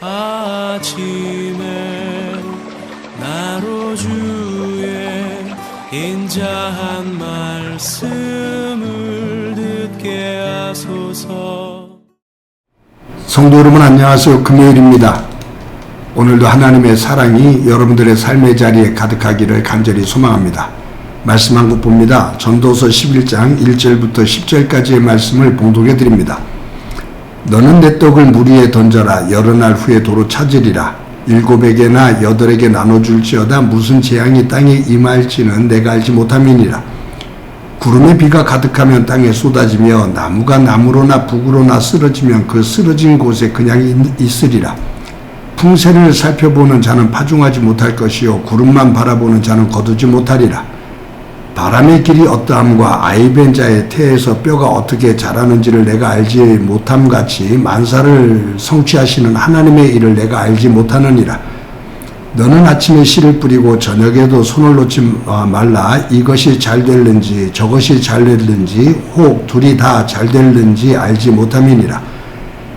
아침에 나로 주의 인자한 말씀을 듣게 하소서. 성도 여러분 안녕하세요. 금요일입니다. 오늘도 하나님의 사랑이 여러분들의 삶의 자리에 가득하기를 간절히 소망합니다. 말씀 한 국 봅니다. 전도서 11장 1절부터 10절까지의 말씀을 봉독해 드립니다. 너는 내 떡을 물 위에 던져라. 여러 날 후에 도로 찾으리라. 7에게나 8에게 나눠줄지어다. 무슨 재앙이 땅에 임할지는 내가 알지 못함이니라. 구름에 비가 가득하면 땅에 쏟아지며 나무가 나무로나 북으로나 쓰러지면 그 쓰러진 곳에 그냥 있으리라. 풍세를 살펴보는 자는 파종하지 못할 것이요 구름만 바라보는 자는 거두지 못하리라. 바람의 길이 어떠함과 아이벤 자의 태에서 뼈가 어떻게 자라는지를 내가 알지 못함같이 만사를 성취하시는 하나님의 일을 내가 알지 못하느니라. 너는 아침에 씨를 뿌리고 저녁에도 손을 놓지 말라. 이것이 잘 될는지 저것이 잘 될는지 혹 둘이 다 잘 될는지 알지 못함이니라.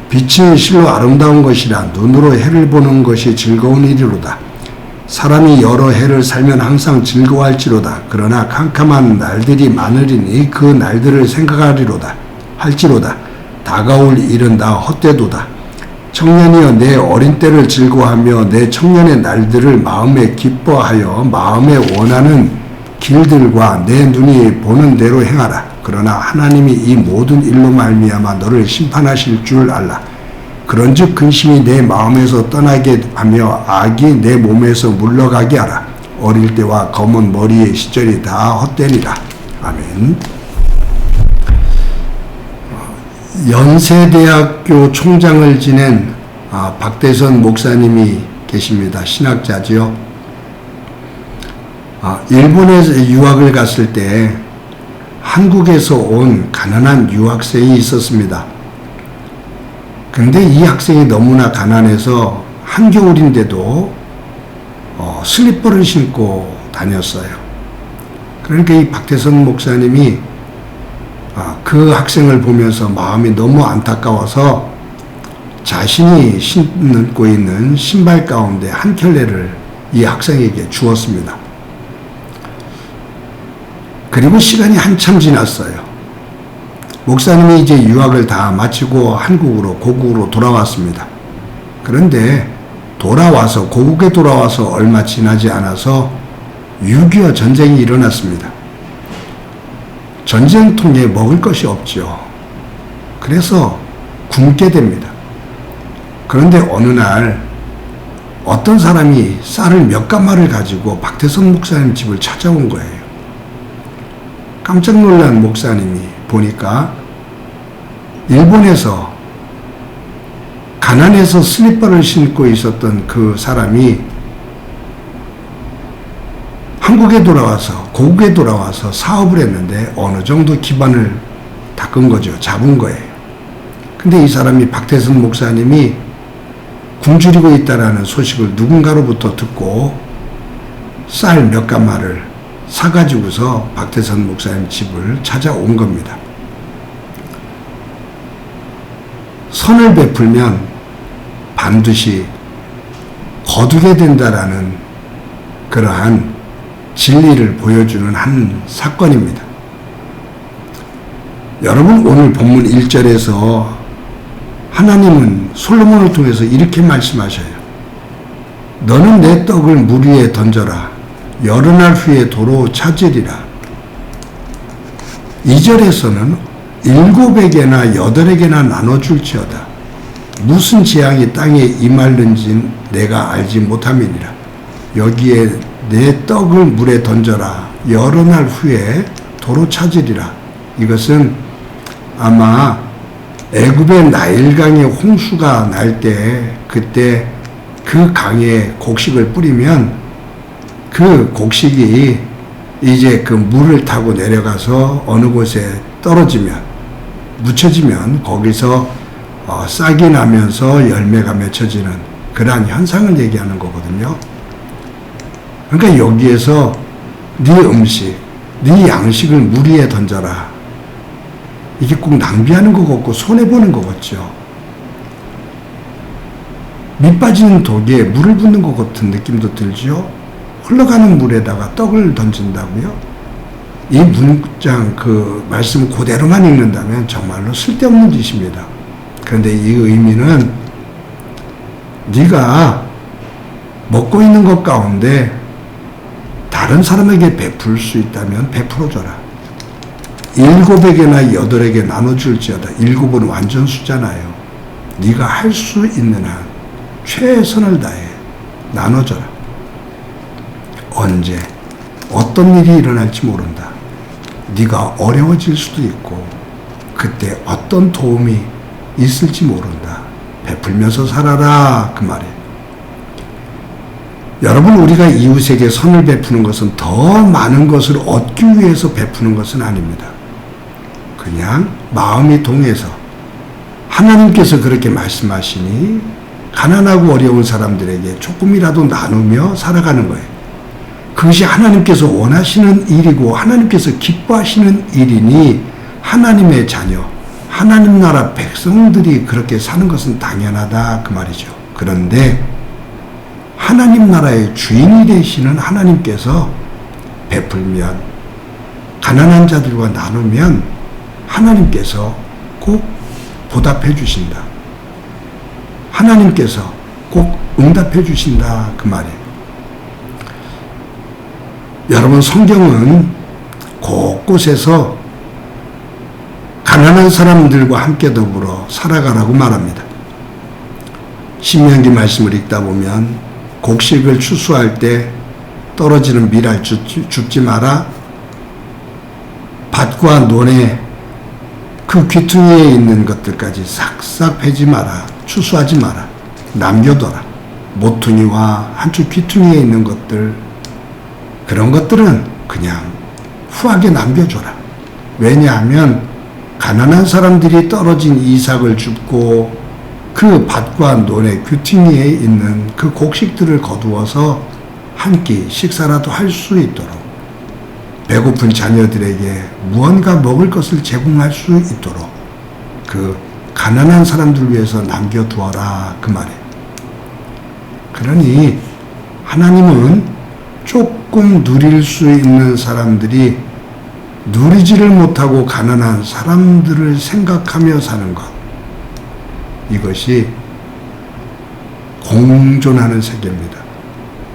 빛은 실로 아름다운 것이라. 눈으로 해를 보는 것이 즐거운 일이로다. 사람이 여러 해를 살면 항상 즐거워할지로다. 그러나 캄캄한 날들이 많으리니 그 날들을 생각하리로다. 할지로다. 다가올 일은 다 헛되도다. 청년이여 내 어린 때를 즐거워하며 내 청년의 날들을 마음에 기뻐하여 마음에 원하는 길들과 내 눈이 보는 대로 행하라. 그러나 하나님이 이 모든 일로 말미암아 너를 심판하실 줄 알라. 그런즉 근심이 내 마음에서 떠나게 하며 악이 내 몸에서 물러가게 하라. 어릴 때와 검은 머리의 시절이 다 헛되리라. 아멘. 연세대학교 총장을 지낸 박대선 목사님이 계십니다. 신학자지요. 일본에 유학을 갔을 때 한국에서 온 가난한 유학생이 있었습니다. 그런데 이 학생이 너무나 가난해서 한겨울인데도 슬리퍼를 신고 다녔어요. 그러니까 이 박대선 목사님이 그 학생을 보면서 마음이 너무 안타까워서 자신이 신고 있는 신발 가운데 한 켤레를 이 학생에게 주었습니다. 그리고 시간이 한참 지났어요. 목사님이 이제 유학을 다 마치고 한국으로 고국으로 돌아왔습니다. 그런데 고국에 돌아와서 얼마 지나지 않아서 6.25 전쟁이 일어났습니다. 전쟁통에 먹을 것이 없죠. 그래서 굶게 됩니다. 그런데 어느 날 어떤 사람이 쌀을 몇 가마를 가지고 박대선 목사님 집을 찾아온 거예요. 깜짝 놀란 목사님이 보니까 일본에서 가난해서 슬리퍼를 신고 있었던 그 사람이 한국에 돌아와서 고국에 돌아와서 사업을 했는데 어느 정도 기반을 닦은 거죠. 잡은 거예요. 근데 이 사람이 박대선 목사님이 굶주리고 있다라는 소식을 누군가로부터 듣고 쌀 몇 가마를 사가지고서 박대선 목사님 집을 찾아온 겁니다. 선을 베풀면 반드시 거두게 된다라는 그러한 진리를 보여주는 한 사건입니다. 여러분 오늘 본문 1절에서 하나님은 솔로몬을 통해서 이렇게 말씀하셔요. 너는 내 떡을 물 위에 던져라. 여러 날 후에 도로 찾으리라. 2절에서는 7에게나 8에게나 나눠줄지어다. 무슨 재앙이 땅에 임할는지 내가 알지 못함이니라. 여기에 내 떡을 물에 던져라. 여러 날 후에 도로 찾으리라. 이것은 아마 애굽의 나일강에 홍수가 날 때 그때 그 강에 곡식을 뿌리면 그 곡식이 이제 그 물을 타고 내려가서 어느 곳에 떨어지면 묻혀지면 거기서 싹이 나면서 열매가 맺혀지는 그러한 현상을 얘기하는 거거든요. 그러니까 여기에서 네 음식, 네 양식을 물 위에 던져라. 이게 꼭 낭비하는 것 같고 손해보는 것 같죠. 밑 빠지는 독에 물을 붓는 것 같은 느낌도 들죠. 흘러가는 물에다가 떡을 던진다고요? 이 문장 그 말씀 그대로만 읽는다면 정말로 쓸데없는 짓입니다. 그런데 이 의미는 네가 먹고 있는 것 가운데 다른 사람에게 베풀 수 있다면 베풀어줘라. 7에게나 8에게 나눠줄지어다. 7은 완전 수잖아요. 네가 할 수 있는 한 최선을 다해 나눠줘라. 언제 어떤 일이 일어날지 모른다. 네가 어려워질 수도 있고 그때 어떤 도움이 있을지 모른다. 베풀면서 살아라 그 말이에요. 여러분, 우리가 이웃에게 선을 베푸는 것은 더 많은 것을 얻기 위해서 베푸는 것은 아닙니다. 그냥 마음이 동해서 하나님께서 그렇게 말씀하시니 가난하고 어려운 사람들에게 조금이라도 나누며 살아가는 거예요. 그것이 하나님께서 원하시는 일이고 하나님께서 기뻐하시는 일이니 하나님의 자녀, 하나님 나라 백성들이 그렇게 사는 것은 당연하다 그 말이죠. 그런데 하나님 나라의 주인이 되시는 하나님께서 베풀면, 가난한 자들과 나누면 하나님께서 꼭 보답해 주신다. 하나님께서 꼭 응답해 주신다 그 말이에요. 여러분, 성경은 곳곳에서 가난한 사람들과 함께 더불어 살아가라고 말합니다. 신명기 말씀을 읽다 보면 곡식을 추수할 때 떨어지는 밀알 줍지 마라. 밭과 논에 그 귀퉁이에 있는 것들까지 싹싹 베지 마라. 추수하지 마라. 남겨둬라. 모퉁이와 한쪽 귀퉁이에 있는 것들, 그런 것들은 그냥 후하게 남겨줘라. 왜냐하면 가난한 사람들이 떨어진 이삭을 줍고 그 밭과 논의 귀퉁이에 있는 그 곡식들을 거두어서 한 끼 식사라도 할 수 있도록, 배고픈 자녀들에게 무언가 먹을 것을 제공할 수 있도록 그 가난한 사람들 위해서 남겨두어라 그 말이에요. 그러니 하나님은 조금 누릴 수 있는 사람들이 누리지를 못하고 가난한 사람들을 생각하며 사는 것, 이것이 공존하는 세계입니다.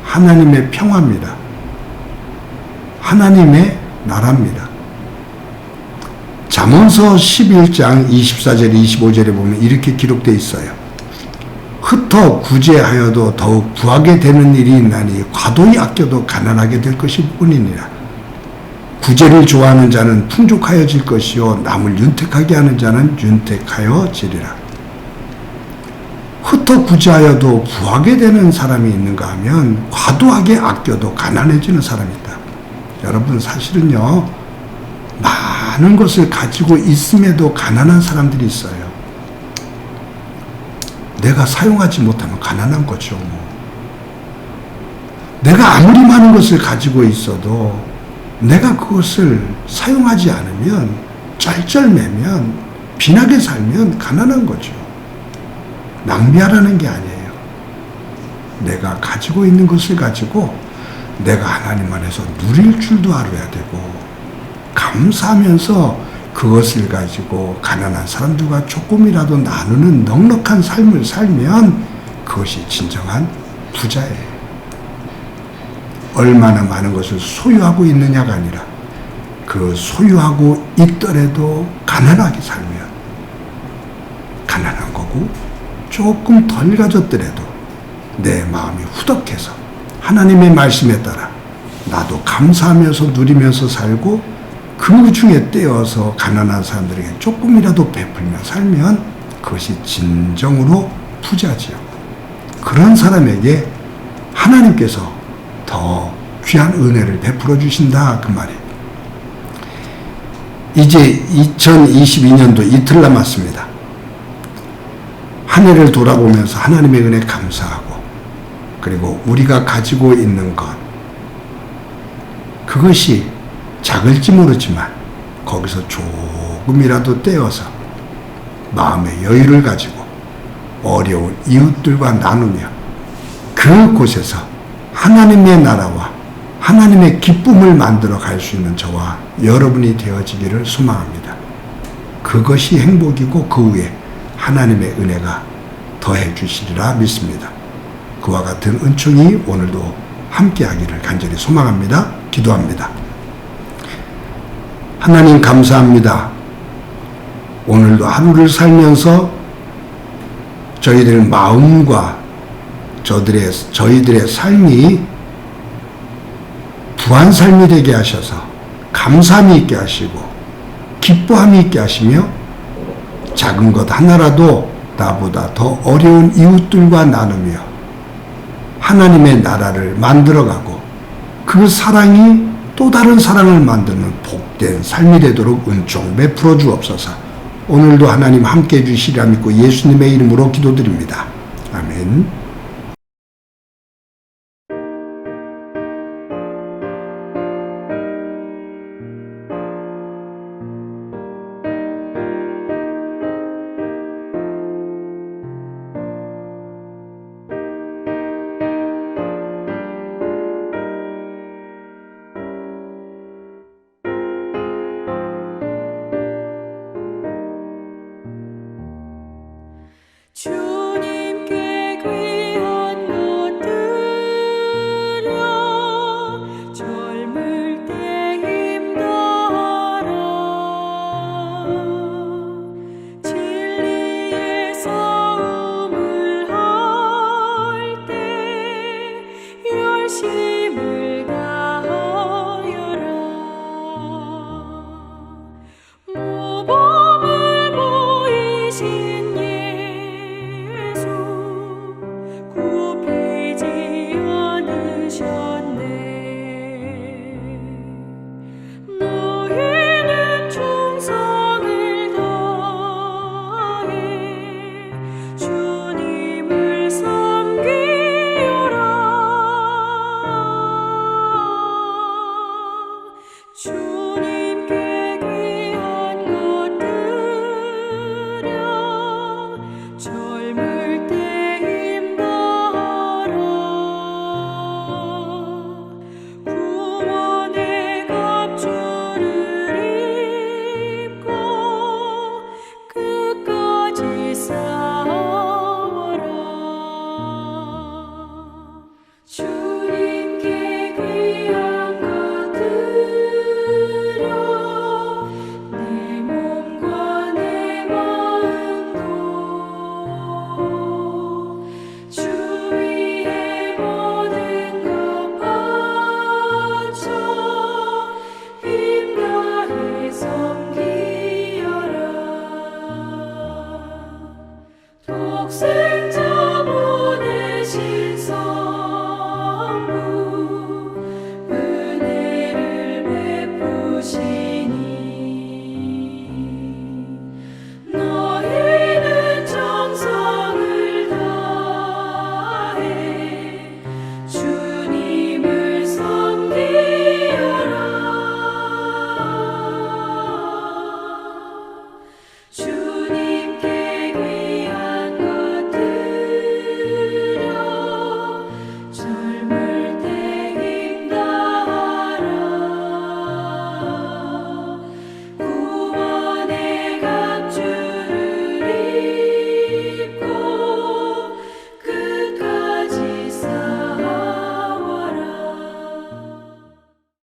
하나님의 평화입니다. 하나님의 나라입니다. 잠언서 11장 24절 25절에 보면 이렇게 기록되어 있어요. 흩어 구제하여도 더욱 부하게 되는 일이 있나니 과도히 아껴도 가난하게 될 것이 뿐이니라. 구제를 좋아하는 자는 풍족하여질 것이요 남을 윤택하게 하는 자는 윤택하여지리라. 흩어 구제하여도 부하게 되는 사람이 있는가 하면 과도하게 아껴도 가난해지는 사람이 있다. 여러분, 사실은요, 많은 것을 가지고 있음에도 가난한 사람들이 있어요. 내가 사용하지 못하면 가난한 거죠. 내가 아무리 많은 것을 가지고 있어도 내가 그것을 사용하지 않으면, 쩔쩔매면, 빈하게 살면 가난한 거죠. 낭비하라는 게 아니에요. 내가 가지고 있는 것을 가지고 내가 하나님 안에서 누릴 줄도 알아야 되고, 감사하면서 그것을 가지고 가난한 사람들과 조금이라도 나누는 넉넉한 삶을 살면 그것이 진정한 부자예요. 얼마나 많은 것을 소유하고 있느냐가 아니라 그 소유하고 있더라도 가난하게 살면 가난한 거고, 조금 덜 가졌더라도 내 마음이 후덕해서 하나님의 말씀에 따라 나도 감사하면서 누리면서 살고 그 중에 떼어서 가난한 사람들에게 조금이라도 베풀며 살면 그것이 진정으로 부자지요. 그런 사람에게 하나님께서 더 귀한 은혜를 베풀어 주신다 그 말이에요. 이제 2022년도 이틀 남았습니다. 한 해를 돌아보면서 하나님의 은혜 감사하고, 그리고 우리가 가지고 있는 것, 그것이 작을지 모르지만 거기서 조금이라도 떼어서 마음의 여유를 가지고 어려운 이웃들과 나누며 그곳에서 하나님의 나라와 하나님의 기쁨을 만들어 갈 수 있는 저와 여러분이 되어지기를 소망합니다. 그것이 행복이고 그 후에 하나님의 은혜가 더해 주시리라 믿습니다. 그와 같은 은총이 오늘도 함께하기를 간절히 소망합니다. 기도합니다. 하나님 감사합니다. 오늘도 하루를 살면서 저희들 마음과 저희들의 삶이 부한 삶이 되게 하셔서 감사함이 있게 하시고 기뻐함이 있게 하시며 작은 것 하나라도 나보다 더 어려운 이웃들과 나누며 하나님의 나라를 만들어가고 그 사랑이 또 다른 사랑을 만드는 복된 삶이 되도록 은총 베풀어 주옵소서. 오늘도 하나님 함께해 주시리라 믿고 예수님의 이름으로 기도드립니다. 아멘.